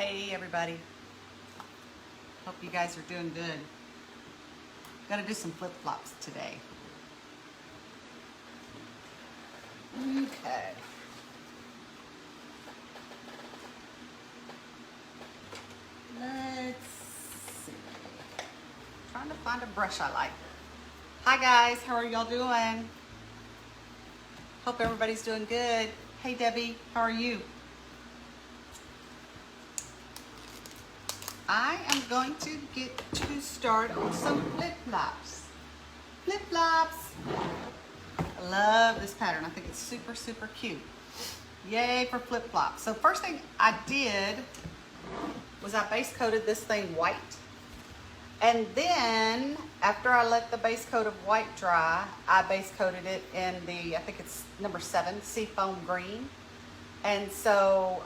Hey everybody, hope you guys are doing good. Gonna do some flip-flops today. Okay. Let's see. Trying to find a brush I like. Hi guys, how are y'all doing? Hope everybody's doing good. Hey Debbie, how are you? I am going to get to start on some flip-flops. Flip-flops. I love this pattern. I think it's super, super cute. Yay for flip-flops. So first thing I did was I base coated this thing white. And then after I let the base coat of white dry, I base coated it in the, I think it's number 7, seafoam green. And so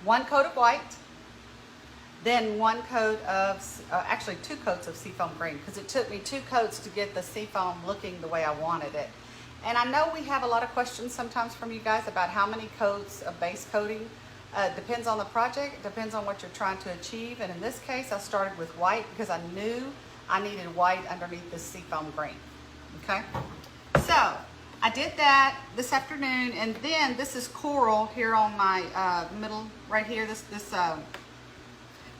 one coat of white, then one coat of, actually 2 coats of seafoam green, because it took me 2 coats to get the seafoam looking the way I wanted it. And I know we have a lot of questions sometimes from you guys about how many coats of base coating. Depends on the project, depends on what you're trying to achieve. And in this case, I started with white because I knew I needed white underneath the seafoam green. Okay, so I did that this afternoon, and then this is coral here on my middle right here. This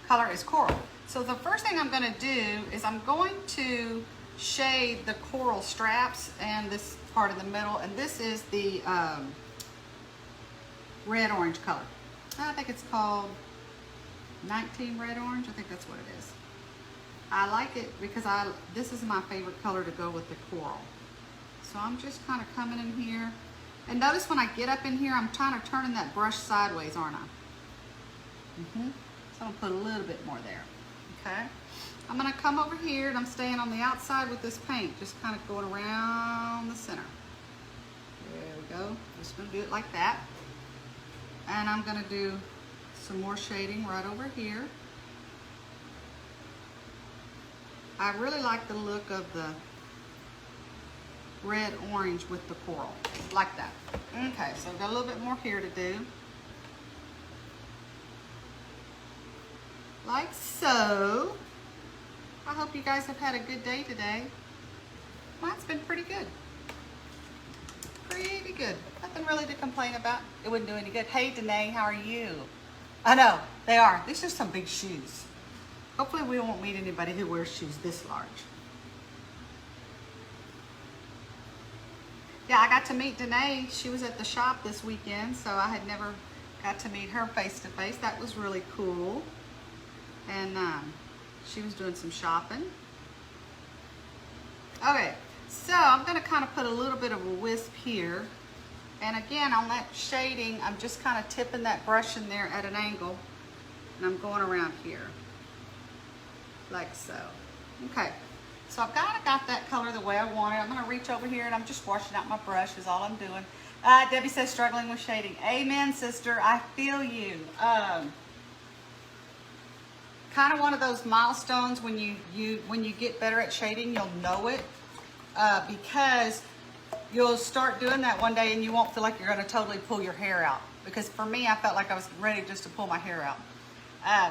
color is coral. So the first thing I'm going to do is I'm going to shade the coral straps and this part in the middle, and this is the red orange color. I think it's called 19 red orange. I think that's what it is. I like it because this is my favorite color to go with the coral. So I'm just kind of coming in here, and notice when I get up in here, I'm kind of turning that brush sideways, aren't I? So I'm gonna put a little bit more there, okay? I'm gonna come over here, and I'm staying on the outside with this paint, just kind of going around the center. There we go. Just gonna do it like that. And I'm gonna do some more shading right over here. I really like the look of the red orange with the coral, like that. Okay, so I've got a little bit more here to do. Like so. I hope you guys have had a good day today. Mine's been pretty good. Pretty good. Nothing really to complain about. It wouldn't do any good. Hey Danae, how are you? I know, they are. These are some big shoes. Hopefully we won't meet anybody who wears shoes this large. Yeah, I got to meet Danae. She was at the shop this weekend, so I had never got to meet her face to face. That was really cool. And she was doing some shopping. Okay, so I'm gonna kind of put a little bit of a wisp here. And again, on that shading, I'm just kind of tipping that brush in there at an angle. And I'm going around here, like so. Okay, so I've kind of got that color the way I want it. I'm gonna reach over here and I'm just washing out my brush is all I'm doing. Debbie says struggling with shading. Amen, sister, I feel you. Kind of one of those milestones when you get better at shading, you'll know it, because you'll start doing that one day and you won't feel like you're going to totally pull your hair out. Because for me, I felt like I was ready just to pull my hair out.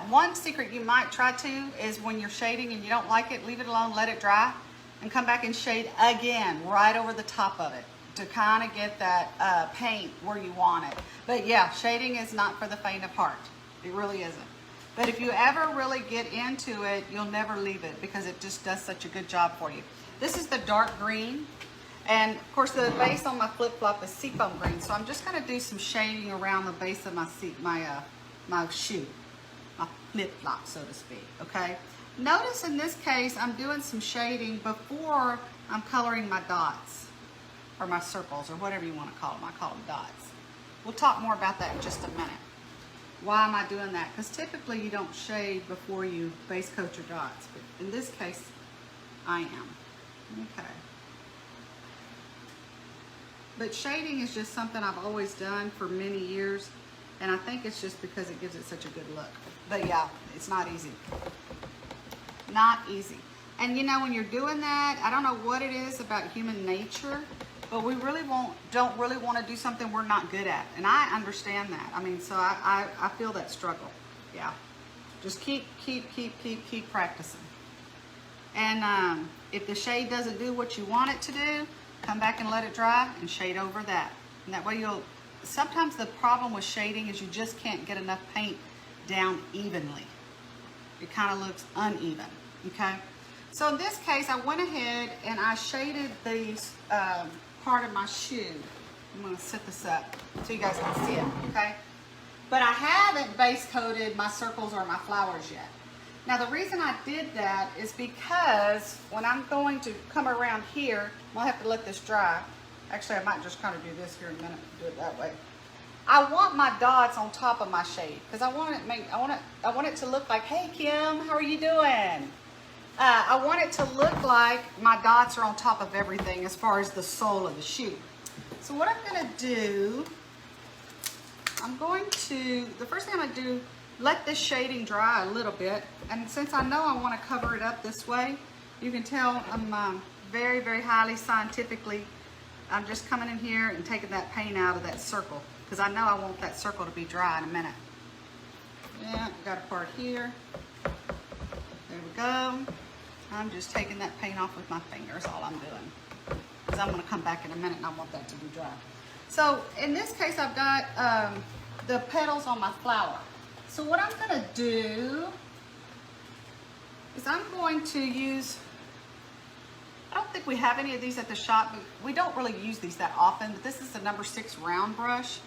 One secret you might try to is when you're shading and you don't like it, leave it alone, let it dry, and come back and shade again right over the top of it to kind of get that paint where you want it. But yeah, shading is not for the faint of heart. It really isn't. But if you ever really get into it, you'll never leave it because it just does such a good job for you. This is the dark green. And of course the base on my flip-flop is seafoam green. So I'm just gonna do some shading around the base of my shoe, my flip-flop, so to speak, okay? Notice in this case, I'm doing some shading before I'm coloring my dots or my circles or whatever you wanna call them. I call them dots. We'll talk more about that in just a minute. Why am I doing that? Because typically you don't shade before you base coat your dots, but in this case, I am. Okay. But shading is just something I've always done for many years, and I think it's just because it gives it such a good look. But yeah, it's not easy. Not easy. And you know, when you're doing that, I don't know what it is about human nature, but we really don't really want to do something we're not good at. And I understand that. I mean, so I feel that struggle. Yeah. Just keep practicing. And if the shade doesn't do what you want it to do, come back and let it dry and shade over that. And that way sometimes the problem with shading is you just can't get enough paint down evenly. It kind of looks uneven, okay? So in this case, I went ahead and I shaded these part of my shoe. I'm gonna set this up so you guys can see it, okay? But I haven't base coated my circles or my flowers yet. Now the reason I did that is because when I'm going to come around here, I'll have to let this dry. Actually, I might just kind of do this here in a minute, do it that way. I want my dots on top of my shade because I want it to look like, hey Kim, how are you doing? I want it to look like my dots are on top of everything as far as the sole of the shoe. So what I'm gonna do, the first thing I'm gonna do, let this shading dry a little bit. And since I know I wanna cover it up this way, you can tell I'm very, very highly scientifically, I'm just coming in here and taking that paint out of that circle because I know I want that circle to be dry in a minute. Yeah, got a part here. There we go. I'm just taking that paint off with my fingers, all I'm doing. Because I'm gonna come back in a minute and I want that to be dry. So in this case, I've got the petals on my flower. So what I'm gonna do is I'm going to use, I don't think we have any of these at the shop, but we don't really use these that often, but this is the number 6 round brush.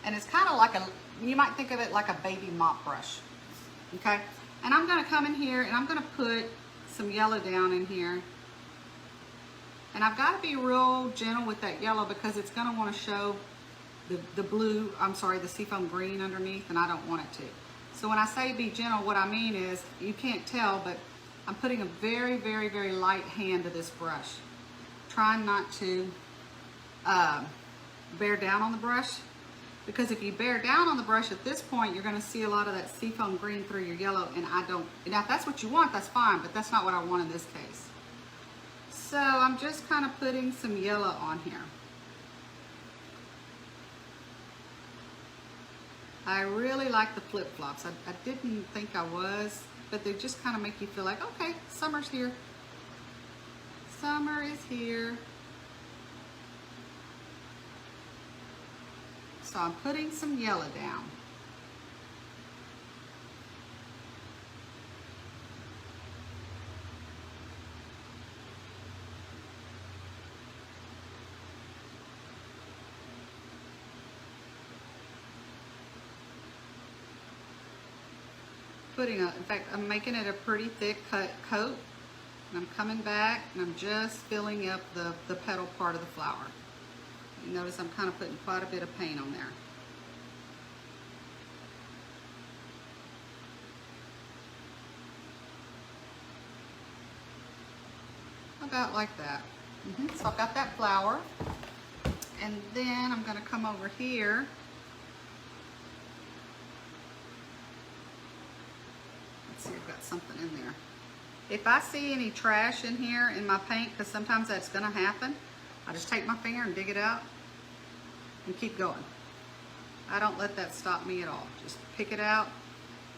And it's kind of like you might think of it like a baby mop brush, okay? And I'm gonna come in here and I'm gonna put some yellow down in here. And I've got to be real gentle with that yellow because it's going to want to show the blue, the seafoam green underneath, and I don't want it to. So when I say be gentle, what I mean is, you can't tell, but I'm putting a very, very, very light hand to this brush. Trying not to bear down on the brush, because if you bear down on the brush at this point, you're going to see a lot of that seafoam green through your yellow, and I don't, now if that's what you want, that's fine, but that's not what I want in this case. So I'm just kind of putting some yellow on here. I really like the flip-flops. I didn't think I was, but they just kind of make you feel like, okay, summer's here. Summer is here. So I'm putting some yellow down. In fact, I'm making it a pretty thick coat, and I'm coming back and I'm just filling up the petal part of the flower. You notice I'm kind of putting quite a bit of paint on there. About like that. So I've got that flower, and then I'm going to come over here. See, I've got something in there. If I see any trash in here in my paint, because sometimes that's going to happen, I just take my finger and dig it out and keep going. I don't let that stop me at all. Just pick it out,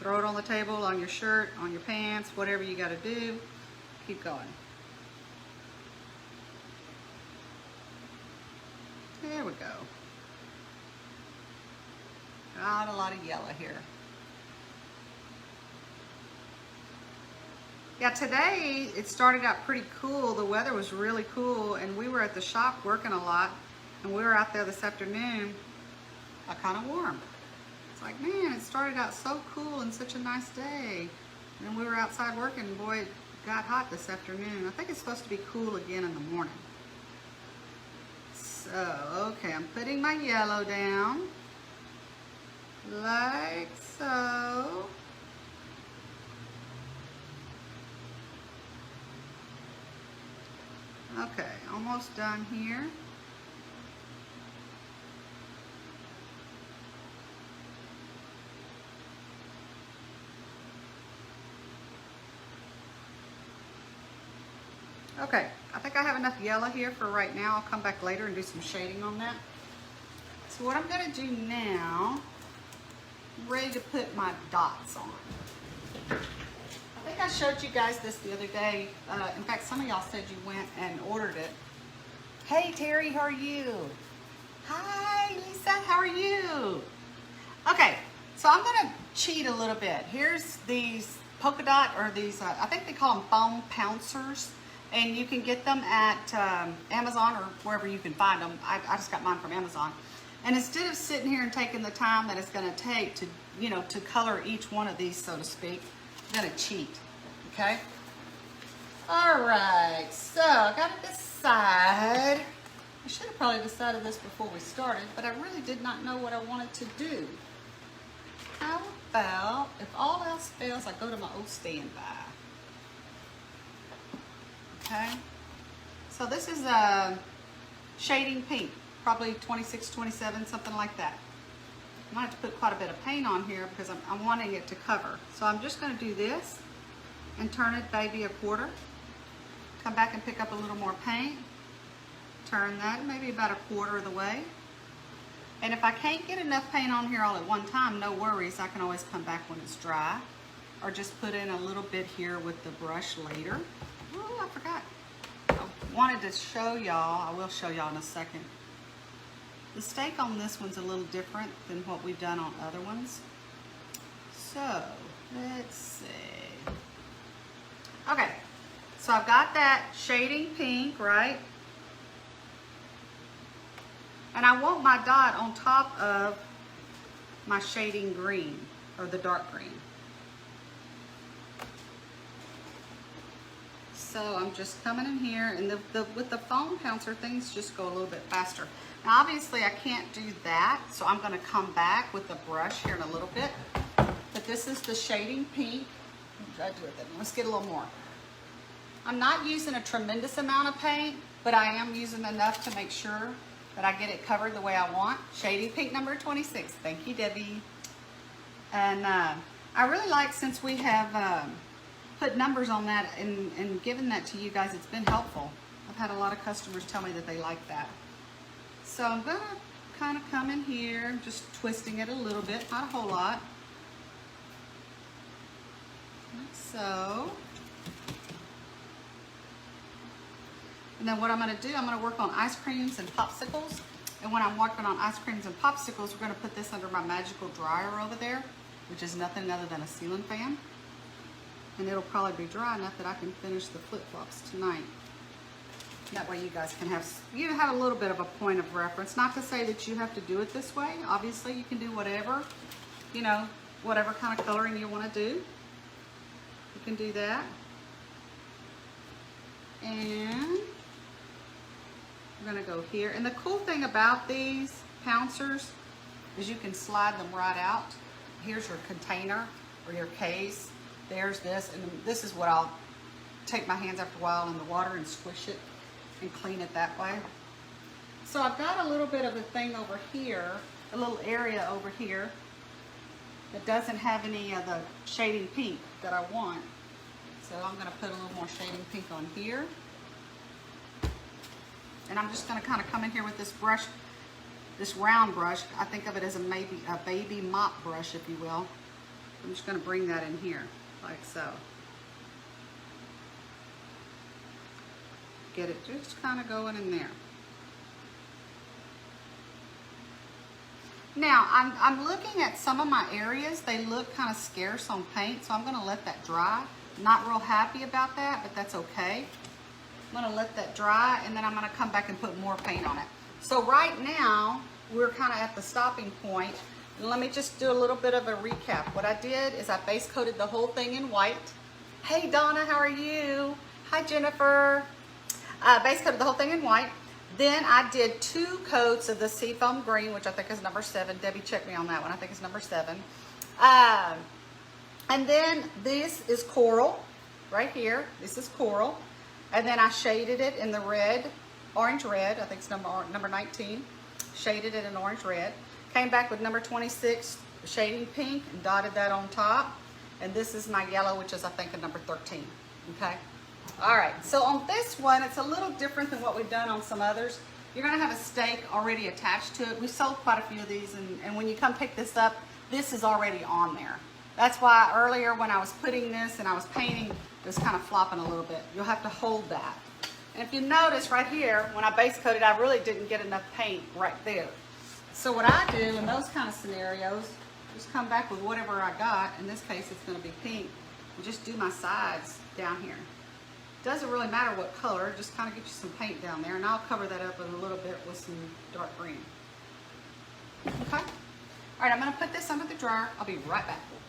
throw it on the table, on your shirt, on your pants, whatever you got to do. Keep going. There we go. Got a lot of yellow here. Yeah, today it started out pretty cool. The weather was really cool, and we were at the shop working a lot, and we were out there this afternoon, kind of warm. It's like, man, it started out so cool and such a nice day. And we were outside working, and boy, it got hot this afternoon. I think it's supposed to be cool again in the morning. So, okay, I'm putting my yellow down, like so. Okay, almost done here. Okay, I think I have enough yellow here for right now. I'll come back later and do some shading on that. So what I'm going to do now I'm ready to put my dots on. I think I showed you guys this the other day. In fact, some of y'all said you went and ordered it. Hey Terry, how are you? Hi Lisa, how are you? Okay, so I'm gonna cheat a little bit. Here's these polka dot, or these, I think they call them foam pouncers. And you can get them at Amazon or wherever you can find them. I just got mine from Amazon. And instead of sitting here and taking the time that it's gonna take to, you know, to color each one of these, so to speak, I'm gonna cheat, okay? All right, so I gotta decide. I should have probably decided this before we started, but I really did not know what I wanted to do. How about, if all else fails, I go to my old standby. Okay, so this is a shading pink, probably 26, 27, something like that. I might have to put quite a bit of paint on here because I'm wanting it to cover. So I'm just going to do this and turn it maybe a quarter. Come back and pick up a little more paint. Turn that maybe about a quarter of the way. And if I can't get enough paint on here all at one time, no worries. I can always come back when it's dry, or just put in a little bit here with the brush later. Oh, I forgot. I wanted to show y'all, I will show y'all in a second. The stake on this one's a little different than what we've done on other ones. So, let's see. Okay, so I've got that shading pink, right? And I want my dot on top of my shading green, or the dark green. So I'm just coming in here, and with the foam pouncer, things just go a little bit faster. Now obviously I can't do that, so I'm gonna come back with the brush here in a little bit. But this is the shading pink. What did I do with it? Let's get a little more. I'm not using a tremendous amount of paint, but I am using enough to make sure that I get it covered the way I want. Shading pink number 26. Thank you, Debbie. And I really like, since we have put numbers on that and given that to you guys, it's been helpful. I've had a lot of customers tell me that they like that. So I'm gonna kind of come in here, just twisting it a little bit, not a whole lot. Like so. And then what I'm gonna do, I'm gonna work on ice creams and popsicles. And when I'm working on ice creams and popsicles, we're gonna put this under my magical dryer over there, which is nothing other than a ceiling fan. And it'll probably be dry enough that I can finish the flip-flops tonight. That way you guys can have a little bit of a point of reference. Not to say that you have to do it this way. Obviously you can do whatever, you know, whatever kind of coloring you want to do. You can do that. And we're gonna go here. And the cool thing about these pouncers is you can slide them right out. Here's your container or your case. There's this, and this is what I'll take my hands after a while in the water and squish it and clean it that way. So I've got a little bit of a thing over here, a little area over here that doesn't have any of the shading pink that I want. So I'm gonna put a little more shading pink on here. And I'm just gonna kind of come in here with this brush, this round brush. I think of it as maybe a baby mop brush, if you will. I'm just gonna bring that in here, like so. Get it just kind of going in there. Now, I'm looking at some of my areas. They look kind of scarce on paint, so I'm gonna let that dry. Not real happy about that, but that's okay. I'm gonna let that dry, and then I'm gonna come back and put more paint on it. So right now, we're kind of at the stopping point. Let me just do a little bit of a recap. What I did is I base coated the whole thing in white. Hey Donna, how are you? Hi Jennifer. Base coated the whole thing in white. Then I did 2 coats of the seafoam green, which I think is number 7. Debbie checked me on that one. I think it's number 7. And then this is coral, right here. This is coral. And then I shaded it in the red, orange red. I think it's number 19. Shaded it in orange red. Came back with number 26 shading pink and dotted that on top. And this is my yellow, which is I think a number 13. Okay. All right, so on this one, it's a little different than what we've done on some others. You're gonna have a stake already attached to it. We sold quite a few of these, and when you come pick this up, this is already on there. That's why earlier when I was putting this and I was painting, it was kind of flopping a little bit. You'll have to hold that. And if you notice right here, when I base coated, I really didn't get enough paint right there. So what I do in those kind of scenarios, just come back with whatever I got. In this case, it's going to be pink. And just do my sides down here. Doesn't really matter what color, just kind of get you some paint down there, and I'll cover that up in a little bit with some dark green. Okay? All right, I'm going to put this under the dryer. I'll be right back.